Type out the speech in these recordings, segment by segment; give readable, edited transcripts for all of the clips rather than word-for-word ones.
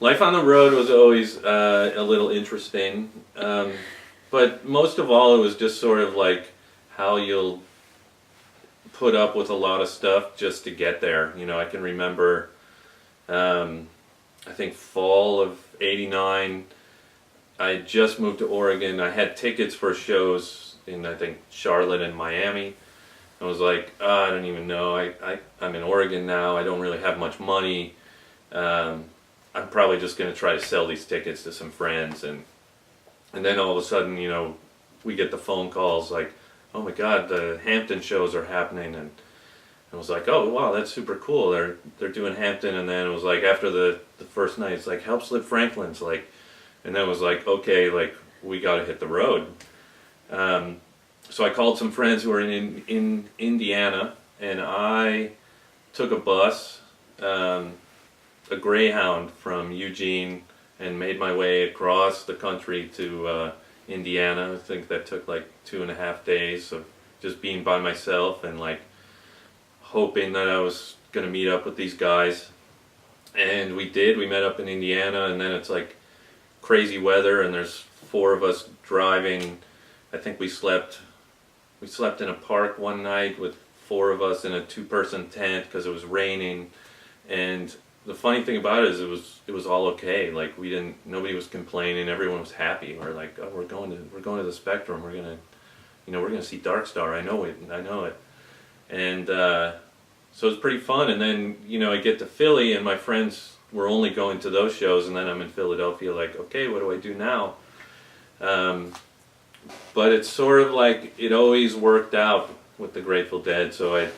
Life on the road was always a little interesting, but most of all, it was just sort of like how you'll put up with a lot of stuff just to get there. You know, I can remember, I think fall of '89. I had just moved to Oregon. I had tickets for shows in, I think, Charlotte and Miami. I was like, oh, I don't even know. I'm in Oregon now. I don't really have much money. I'm probably just going to try to sell these tickets to some friends. And then all of a sudden, you know, we get the phone calls like, oh my God, the Hampton shows are happening. And I was like, oh, wow, that's super cool. They're doing Hampton. And then it was like after the first night, it's like, help Slip Franklin's like. And then it was like, okay, like, we got to hit the road. So I called some friends who were in Indiana, and I took a bus, a Greyhound from Eugene, and made my way across the country to Indiana. I think that took like 2.5 days of just being by myself and like hoping that I was going to meet up with these guys. And we did. We met up in Indiana, and then it's like crazy weather, and there's 4 of us driving. I think we slept in a park one night with 4 of us in a 2-person tent because it was raining. And the funny thing about it is it was all okay. Like nobody was complaining. Everyone was happy. We're like, oh, we're going to the Spectrum. We're gonna see Dark Star. I know it. And so it's pretty fun. And then I get to Philly, and my friends were only going to those shows, and then I'm in Philadelphia. Like, okay, what do I do now? But it's sort of like it always worked out with the Grateful Dead. So I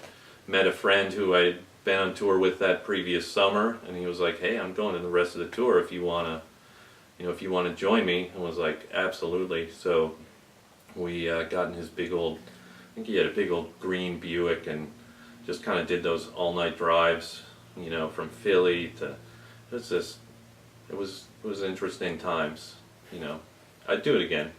met a friend who I'd been on tour with that previous summer, and he was like, hey, I'm going to the rest of the tour if you want to join me. And I was like, absolutely. So we got in his big old, I think he had a big old green Buick, and just kind of did those all-night drives, from Philly to, it was interesting times, I'd do it again.